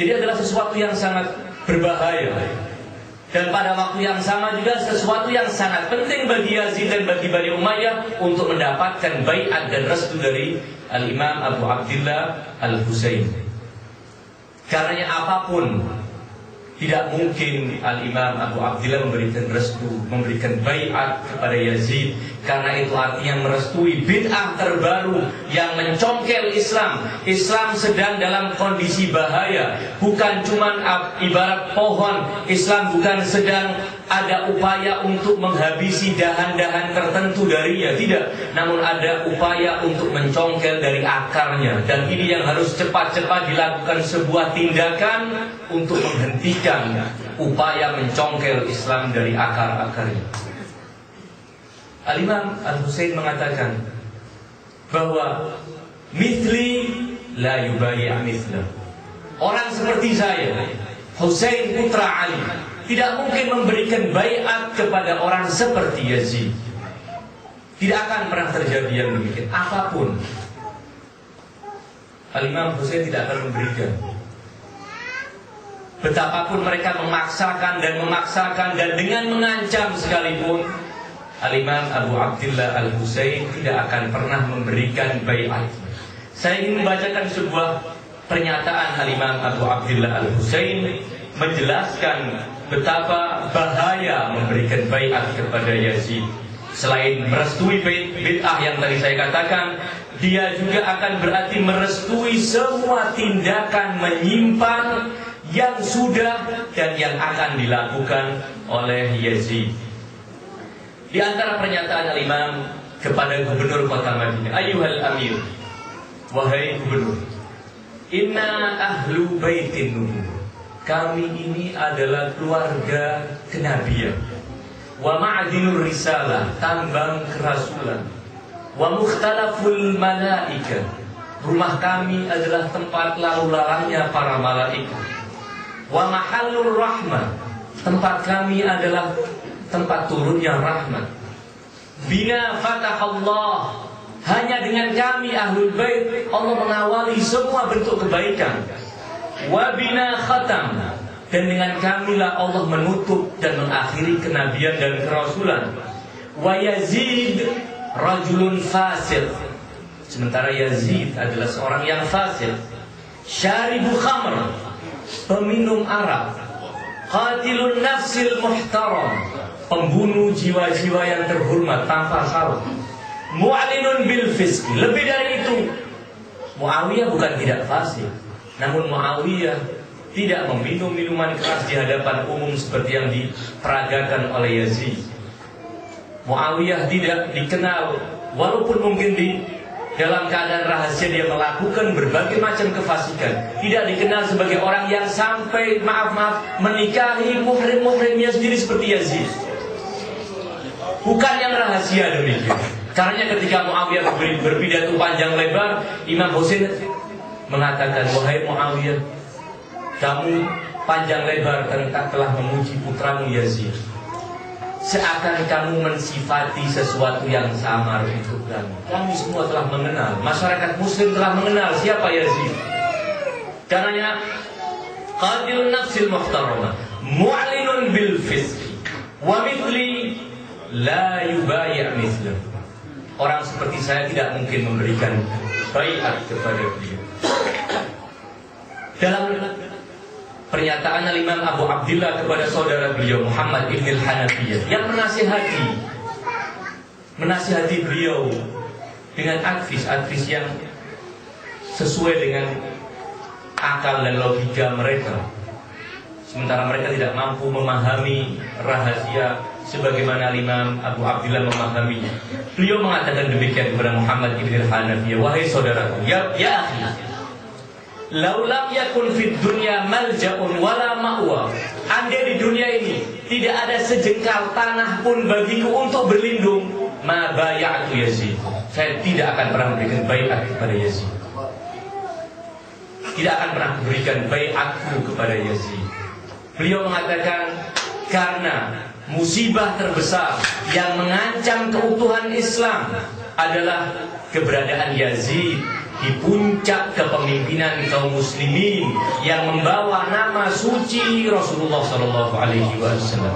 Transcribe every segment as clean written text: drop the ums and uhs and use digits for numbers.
Jadi adalah sesuatu yang sangat berbahaya. Dan pada waktu yang sama juga sesuatu yang sangat penting bagi Yazid dan bagi Bani Umayyah untuk mendapatkan baiat dan restu dari Al-Imam Abu Abdillah Al-Husain. Karenanya apapun, tidak mungkin Al-Imam Abu Abdillah memberikan restu, memberikan baiat kepada Yazid, karena itu artinya merestui bid'ah terbaru yang mencongkel Islam. Islam sedang dalam kondisi bahaya, bukan cuma ibarat pohon. Islam bukan sedang ada upaya untuk menghabisi dahan-dahan tertentu darinya, tidak, namun ada upaya untuk mencongkel dari akarnya. Dan ini yang harus cepat-cepat dilakukan sebuah tindakan untuk menghentikan upaya mencongkel Islam dari akar-akarnya. Al-Imam Al-Husain mengatakan bahwa mithli la yubayya mithlah. Orang seperti saya, Husain putra Ali, tidak mungkin memberikan baiat kepada orang seperti Yazid. Tidak akan pernah terjadi yang demikian. Apapun, Al-Imam Husain tidak akan memberikan. Betapapun mereka memaksakan dan dengan mengancam sekalipun, Al-Imam Abu Abdillah Al-Husain tidak akan pernah memberikan baiat. Saya ingin membacakan sebuah pernyataan Al-Imam Abu Abdillah Al-Husain menjelaskan betapa bahaya memberikan baiat kepada Yazid. Selain merestui bid'ah yang tadi saya katakan, dia juga akan berarti merestui semua tindakan menyimpang yang sudah dan yang akan dilakukan oleh Yazid. Di antara pernyataan Al-Imam kepada gubernur kota Madinah, ayyuhal amir, wahai gubernur, inna ahlu baitin nubuwwah, kami ini adalah keluarga kenabian, wa ma'dinur risalah, tambang kerasulan, wa mukhtalaful malaika, rumah kami adalah tempat lalu lalangnya para malaikat, wa mahallur rahmah, tempat kami adalah tempat turunnya rahmat. Bina fatahallah, hanya dengan kami ahlul bait Allah mengawali semua bentuk kebaikan. Wa bina khatam, dan dengan kamilah Allah menutup dan mengakhiri kenabian dan kerasulan. Wa Yazid rajulun fasid, sementara Yazid adalah seorang yang fasid. Syaribu khamr, peminum arak. Qatilun nafsil muhtaram, pembunuh jiwa-jiwa yang terhormat tanpa syarat. Mu'alinun bil fisq, lebih dari itu, Muawiyah bukan tidak fasik, namun Muawiyah tidak meminum minuman keras di hadapan umum seperti yang diperagakan oleh Yazid. Muawiyah tidak dikenal, walaupun mungkin di dalam keadaan rahasia dia melakukan berbagai macam kefasikan, tidak dikenal sebagai orang yang sampai menikahi muhrim-muhrimnya sendiri seperti Yazid. Bukan yang rahasia demikian. Karena ketika Muawiyah berpidato panjang lebar, Imam Husain mengatakan, wahai Muawiyah, kamu panjang lebar telah memuji putramu Yazid, seakan kamu mensifati sesuatu yang samar untuk kamu. Kami semua telah mengenal, masyarakat muslim telah mengenal siapa Yazid. Karenanya qatilun nafsil muhtaramah, mu'linun bil fisqi, wa mithli la yubayya' mithlah. Orang seperti saya tidak mungkin memberikan baiat kepada beliau. Dalam pernyataan Imam Abu Abdillah kepada saudara beliau Muhammad ibn al-Hanafiyah yang menasihati beliau dengan advis yang sesuai dengan akal dan logika mereka, sementara mereka tidak mampu memahami rahasia sebagaimana Imam Abu Abdillah memahaminya. Beliau mengatakan demikian kepada Muhammad ibn al-Hanafiyah, wahai saudaraku, ya akhi, lau lam yakun fid dunya malja'un wala ma'wa, andai di dunia ini tidak ada sejengkal tanah pun bagiku untuk berlindung, ma bay'atu Yazid, saya tidak akan pernah memberikan baiat kepada Yazid. Tidak akan pernah memberikan baiatku kepada Yazid. Beliau mengatakan, karena musibah terbesar yang mengancam keutuhan Islam adalah keberadaan Yazid di puncak kepemimpinan kaum muslimin yang membawa nama suci Rasulullah sallallahu alaihi wasallam.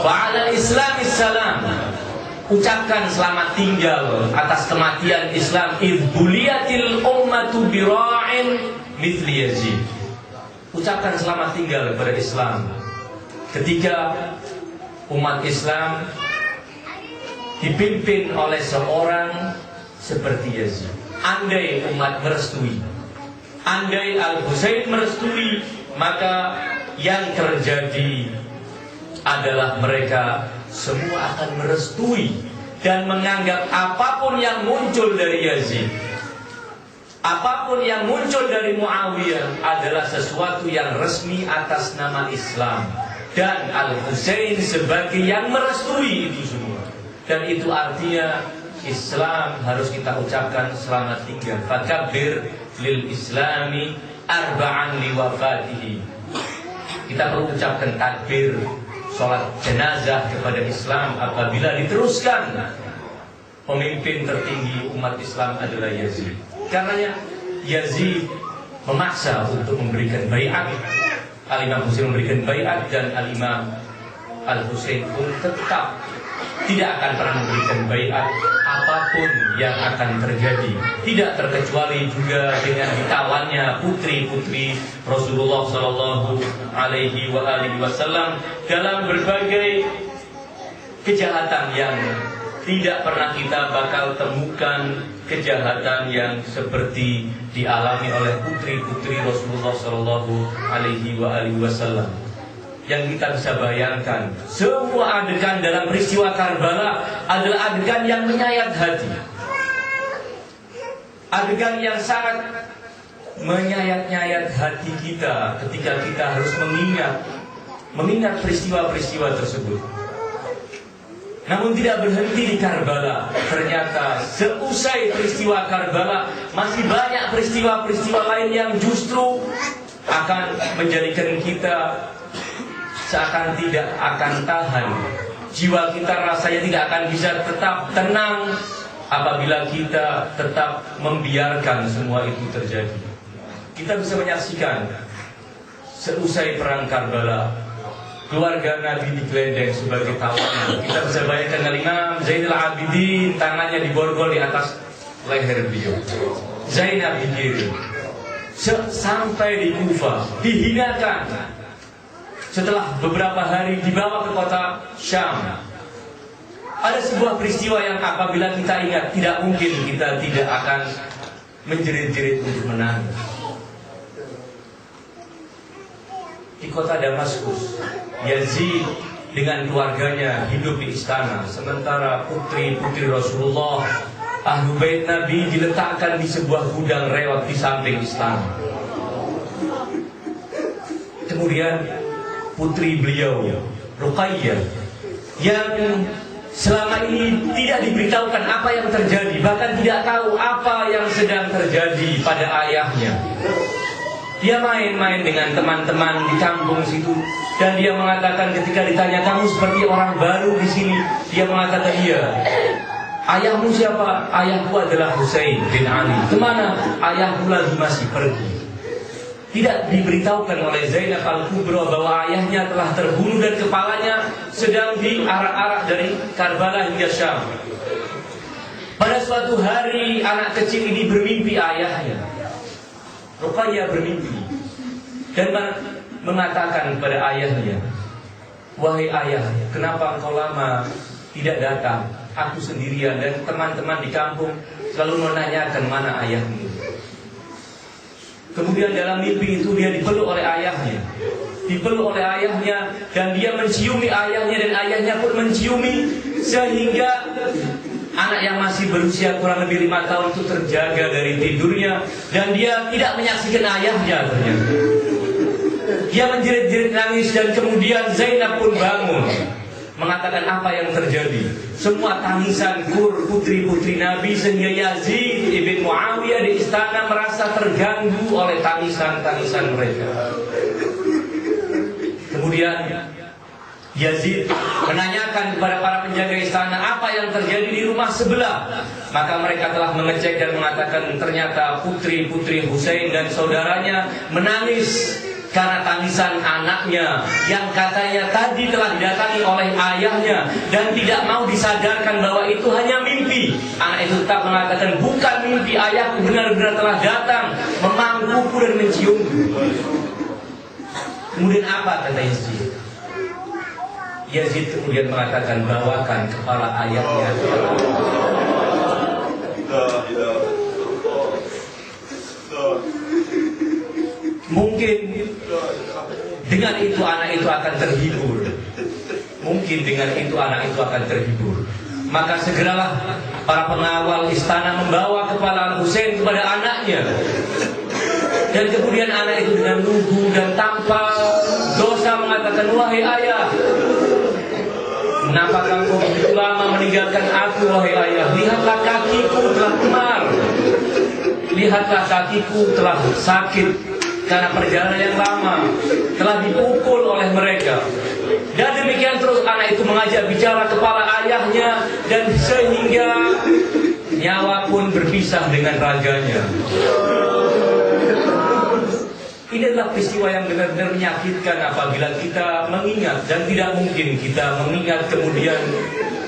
Fa'ala islamis salam, ucapkan selamat tinggal atas kematian Islam. Idbuliyatil ummatu bira'in mithli Yazid. Ucapkan selamat tinggal kepada Islam ketika umat Islam dipimpin oleh seorang seperti Yazid. Andai umat merestui, andai Al-Husain merestui, maka yang terjadi adalah mereka semua akan merestui dan menganggap apapun yang muncul dari Yazid, apapun yang muncul dari Muawiyah adalah sesuatu yang resmi atas nama Islam, dan Al-Husain sebagai yang merestui itu semua. Dan itu artinya Islam harus kita ucapkan selamat tinggal. Fakabbir lil islami arba'an liwafatihi. Kita perlu ucapkan takbir sholat jenazah kepada Islam apabila diteruskan pemimpin tertinggi umat Islam adalah Yazid. Karenanya Yazid memaksa untuk memberikan baiat. Al-Imam Husain memberikan baiat, dan Al-Imam Al-Husain pun tetap tidak akan pernah memberikan baiat apapun yang akan terjadi. Tidak terkecuali juga dengan ditawannya putri-putri Rasulullah sallallahu alaihi wasallam dalam berbagai kejahatan yang tidak pernah kita bakal temukan, kejahatan yang seperti dialami oleh putri-putri Rasulullah sallallahu alaihi wasallam. Yang kita bisa bayangkan, semua adegan dalam peristiwa Karbala adalah adegan yang menyayat hati, adegan yang sangat menyayat-nyayat hati kita ketika kita harus mengingat peristiwa-peristiwa tersebut. Namun tidak berhenti di Karbala. Ternyata seusai peristiwa Karbala masih banyak peristiwa-peristiwa lain yang justru akan menjadikan kita seakan tidak akan tahan. Jiwa kita rasanya tidak akan bisa tetap tenang apabila kita tetap membiarkan semua itu terjadi. Kita bisa menyaksikan seusai perang Karbala, keluarga Nabi digelendeng sebagai tawanan. Kita bisa bayangkan Imam Zainal Abidin tangannya diborgol di atas leher beliau, Zainab digiring sampai di Kufah, dihinakan. Setelah beberapa hari dibawa ke kota Syam. Ada sebuah peristiwa yang apabila kita ingat, tidak mungkin kita tidak akan menjerit-jerit untuk menangis. Di kota Damaskus, Yazid dengan keluarganya hidup di istana, sementara putri-putri Rasulullah, Ahlu Bait Nabi, diletakkan di sebuah gudang rewat di samping istana. Kemudian putri beliau, Ruqayyah, yang selama ini tidak diberitahukan apa yang terjadi, bahkan tidak tahu apa yang sedang terjadi pada ayahnya. Dia main-main dengan teman-teman di kampung situ, dan dia mengatakan ketika ditanya, kamu seperti orang baru di sini, dia mengatakan, iya. Ayahmu siapa? Ayahku adalah Husain bin Ali. Kemana? Ayahku lagi masih pergi. Tidak diberitahukan oleh Zainab Al-Kubra bahwa ayahnya telah terbunuh dan kepalanya sedang diarak-arak dari Karbala hingga Syam. Pada suatu hari anak kecil ini bermimpi ayahnya. Ruqayyah bermimpi dan mengatakan kepada ayahnya, wahai ayah, kenapa engkau lama tidak datang? Aku sendirian dan teman-teman di kampung selalu menanyakan mana ayahmu. Kemudian dalam mimpi itu dia dipeluk oleh ayahnya, dan dia menciumi ayahnya, dan ayahnya pun menciumi, sehingga anak yang masih berusia kurang lebih 5 tahun itu terjaga dari tidurnya, dan dia tidak menyaksikan ayahnya. Ternyata dia menjerit-jerit nangis, dan kemudian Zainab pun bangun mengatakan apa yang terjadi. Semua tangisan putri-putri Nabi, sehingga Yazid ibn Muawiyah di istana merasa terganggu oleh tangisan-tangisan mereka. Kemudian Yazid menanyakan kepada para penjaga istana apa yang terjadi di rumah sebelah. Maka mereka telah mengecek dan mengatakan ternyata putri-putri Husain dan saudaranya menangis karena tangisan anaknya yang katanya tadi telah didatangi oleh ayahnya dan tidak mau disadarkan bahwa itu hanya mimpi. Anak itu tetap mengatakan, bukan mimpi, ayahku benar-benar telah datang memangkuku dan menciumku. Kemudian apa kata Yazid? Yazid kemudian mengatakan, bawakan kepala ayahnya. Mungkin dengan itu anak itu akan terhibur. Mungkin dengan itu anak itu akan terhibur. Maka segeralah para pengawal istana membawa kepala Al-Husain kepada anaknya. Dan kemudian anak itu dengan lugu dan tanpa dosa mengatakan, wahai ayah, kenapa kamu begitu lama meninggalkan aku, wahai ayah? Lihatlah kakiku telah kemar. Lihatlah kakiku telah sakit karena perjalanan yang lama, telah dipukul oleh mereka. Dan demikian terus anak itu mengajak bicara kepala ayahnya, dan sehingga nyawa pun berpisah dengan raganya. Ini adalah peristiwa yang benar-benar menyakitkan apabila kita mengingat, dan tidak mungkin kita mengingat kemudian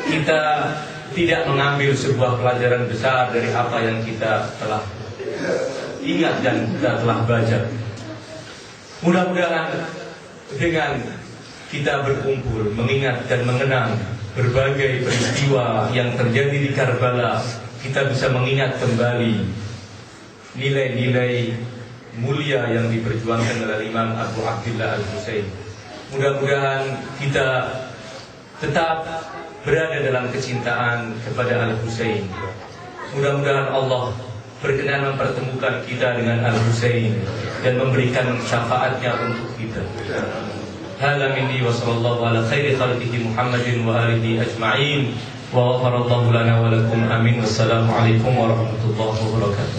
kita tidak mengambil sebuah pelajaran besar dari apa yang kita telah ingat dan kita telah baca. Mudah-mudahan dengan kita berkumpul mengingat dan mengenang berbagai peristiwa yang terjadi di Karbala, kita bisa mengingat kembali nilai-nilai mulia yang diperjuangkan oleh Imam Abu Abdillah Al-Husain. Mudah-mudahan kita tetap berada dalam kecintaan kepada Al-Husain. Mudah-mudahan Allah berkenan mempertemukan kita dengan Al-Husain dan memberikan syafaatnya untuk kita. Hadza minni wa sallallahu ala khairi khalqihi Muhammadin wa alihi ajma'in wa ghafarallahu lana wa lakum amin. Wassalamu alaikum warahmatullahi wabarakatuh.